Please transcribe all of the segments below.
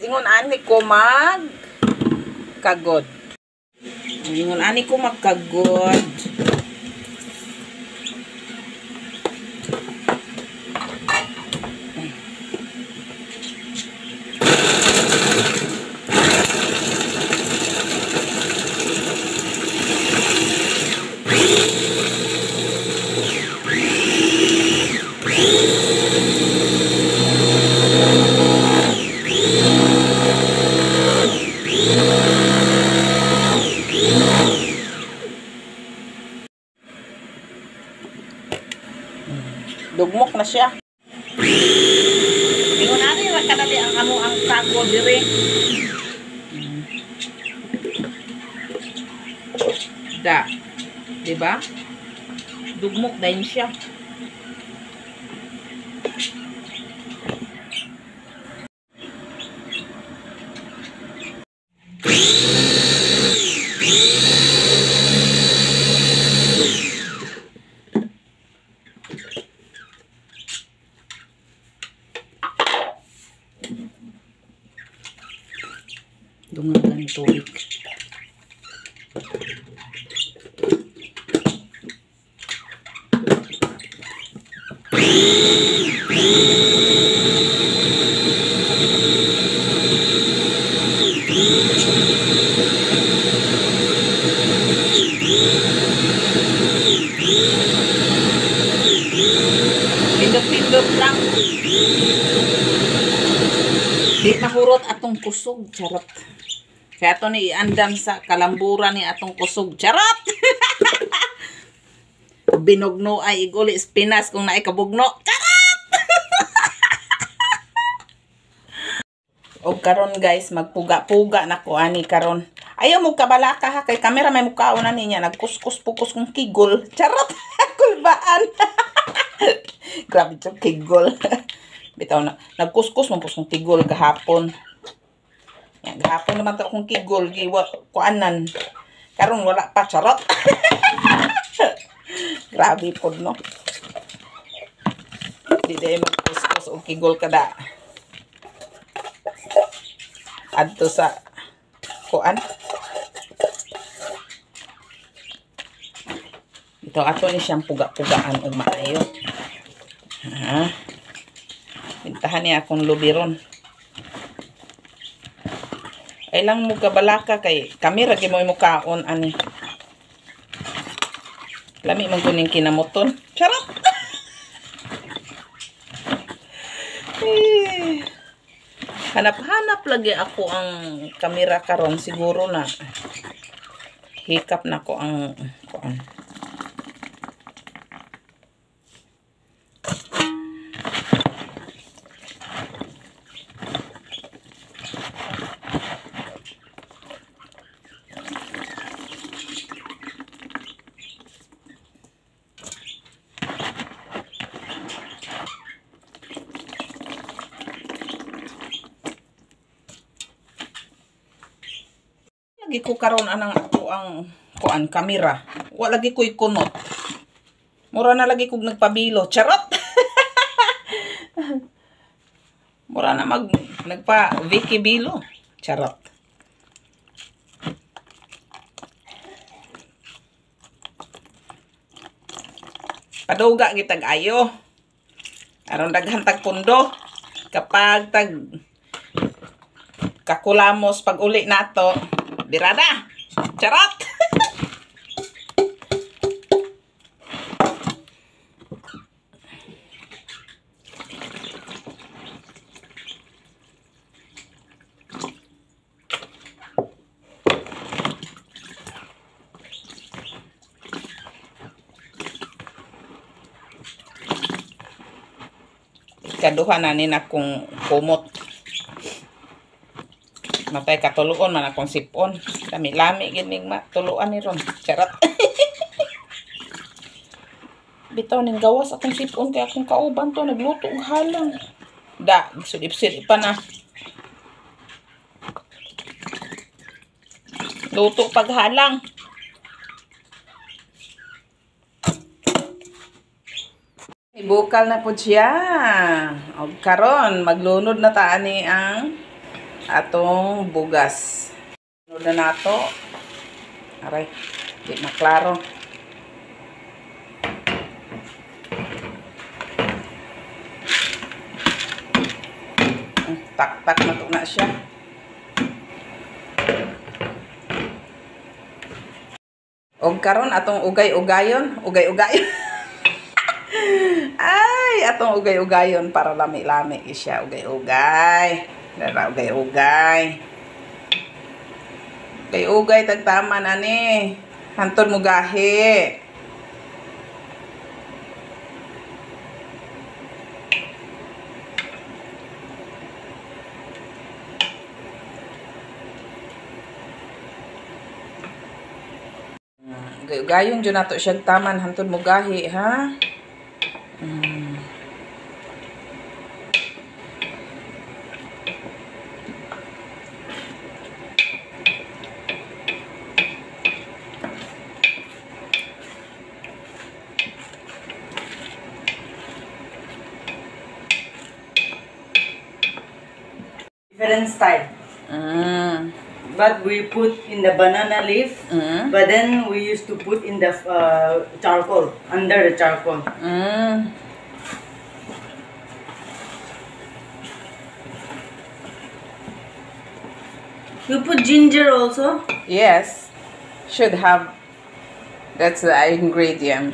Ingon ani ko kagod. Ingon ani ko magkagod. Dugmok na siya. Ingon ani ra kadali ang amo ang tago dire. Da. Diba? Dugmok din siya. Dungan ng tubig. Pindot-pindot lang. Di mahurot atong kusog. Charot. Kaya ito ni iandam sa kalamburan ni atong kusog. Charot! Binugno ay iguli Pinas kung naikabugno. Charot! O karon guys, magpuga-puga na ko ani karon. Ayaw mo kabalaka ha. Kay kamera may mukhaon na niya. Nagkuskus-pukus kong kigol. Charot! Kulbaan! Grabe ito kigol. Bitaw na. Nagkuskus mo kong kigol kahapon. Yan, gahapon naman ito akong kigol, kuanan. Karon wala pa, charot. Grabe po, no? Di tayo magkuskus o kigol kada. Adto sa kuan. Ito ato ni siyang puga-pugaan o maayo. Pintahan niya akong lubiron. Ay lang mo kabalaka kay kamera gi mo mukaon ani. Lami man kuning kinamoton. Charot. Hanap-hanap lagi ako ang kamera karon siguro na hikap na ko ang kuan. Lagi ko karon anang ako ang kuan kamera. Wa lagi ko'y kunot. Mura na lagi kog nagpabilo. Charot. Mura na nagpa Vicky Bilo. Charot. Paduga gitag ayo. Aron daghan tag pundo. Kapag tag kakulamos pag uli nato. Birada! Charot! Ikaduha na nin akong kumot. Matay katuluon man akong sipon. Lami-lami gining matuluan ni ron. Charot. Bitaw ning gawas akong sipon kay akong kauban to nagluto og halang. Da, sudip-sudip pa na. Luto paghalang. Ibukal na po siya. O karon maglunod na ta ani ang atong bugas. Sunod na nato. Aray, di maklaro. Tak-tak na to na siya. Og karon atong ugay-ugayon, ugay-ugayon. Ay, atong ugay-ugayon para lami-lami siya, ugay-ugay. Dara ugay-ugay. Ugay-ugay tagtama na ni. Hantod mo gahi. Gayon dyan nato siya taman hantod mo gahi, ha? Different style. But we put in the banana leaf, but then we used to put in the charcoal, under the charcoal. You put ginger also? Yes. Should have. That's the ingredient.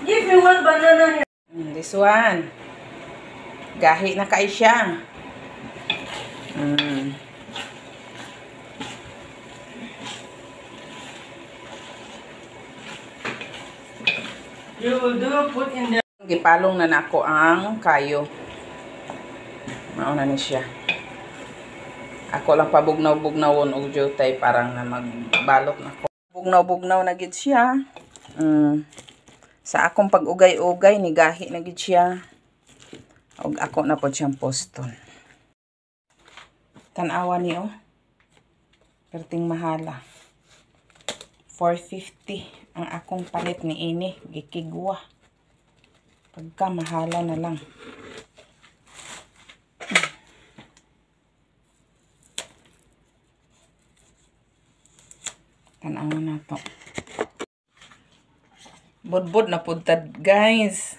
Give me one banana here. This one. Gahi na kay siya. You will do put in the... Gipalong na nako ang kayo. Mauna ni siya. Ako lang pabugnaw-bugnawon og jutay parang na magbalot nako. Bugnaw-bugnaw na gid siya. Sa akong pag-ugay-ugay ni gahi na gid siya. Og ako na po siyang poston. Tanawa ni oh. Perting mahala. 450 ang akong palit ni ini. Gikigwa. Pagka mahala na lang. Tanawa na to. Budbud na puntad guys.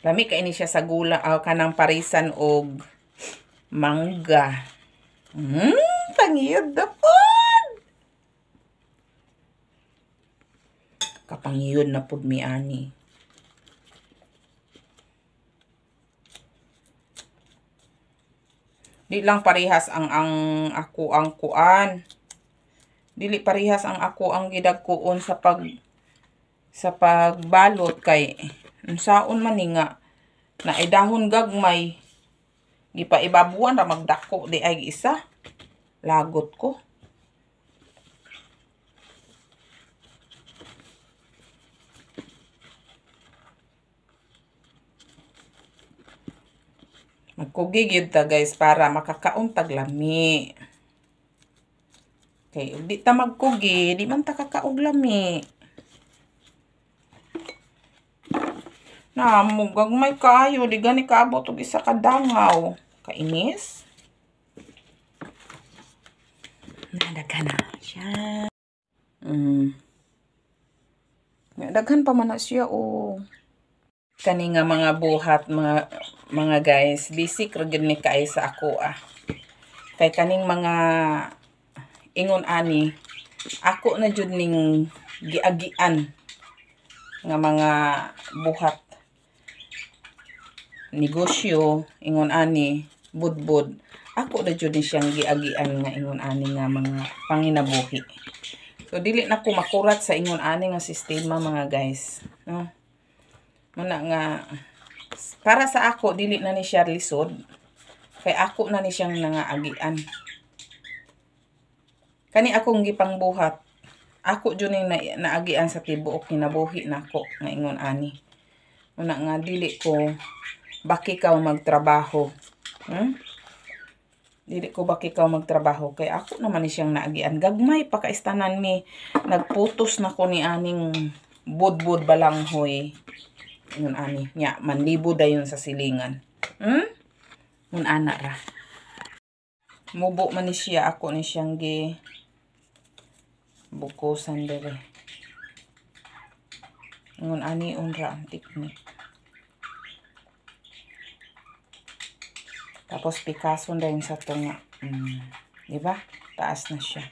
Lami ka ini siya sa gula kanang parisan og mangga. Pangiyod na po. Kapangiyod na po mi ani. Di lang parehas ang ako ang kuan. Dili parehas ang ako ang gidagkuon sa pagbalot kay unsaon man ni nga na idahon gagmay gipaibabuan ra magdako di ay isa lagot ko. Magkugigid ta guys para makakaon tag lami. Kay di ta magkugi di man ta kakaog lami. Na, mugagmay kayo. Di gani kaabot og isa ka dangaw. Kainis. Nadaghan na siya. Nadaghan pa man na siya, oh. Kani nga mga buhat, mga guys. Bisik ragid ni kay sa ako, ah. Kay kaning mga ingon ani, ako na jud ning giagian nga mga buhat. Negosyo, ingon ani, budbud. Ako na jud siyang giagian nga ingon ani nga mga panginabuhi. So dili na ko makurat sa ingon ani nga sistema mga guys, no? Muna nga para sa ako dili na ni siya lisod. Kay ako na ni siyang nangaagian. Kani akong gipangbuhat. Ako jud ning naagian sa tibuok kinabuhi nako nga ingon ani. Muna nga dili ko baki ka magtrabaho. Dili ko baki ka magtrabaho kay ako naman ni siyang naagian. Gagmay pa kaistanan mi nagputos na ko ni aning budbud balanghoy. Ngun ani nya manlibo dayon sa silingan. Ngun ana ra. Mubo man ni siya, ako ni siyang gi bukusan dere. Ngun ani unra ang teknik. Tapos pikason dayon sa tunga. Di ba? Taas na siya.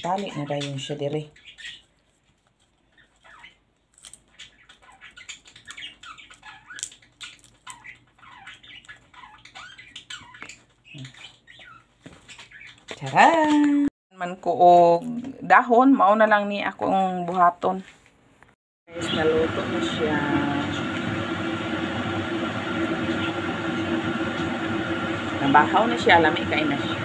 Tali na dayon siya dere. Charan! Man ko og dahon, mao na lang ni akong buhaton. Guys, naluto na siya. Nabahaw na siya, lami kain na siya.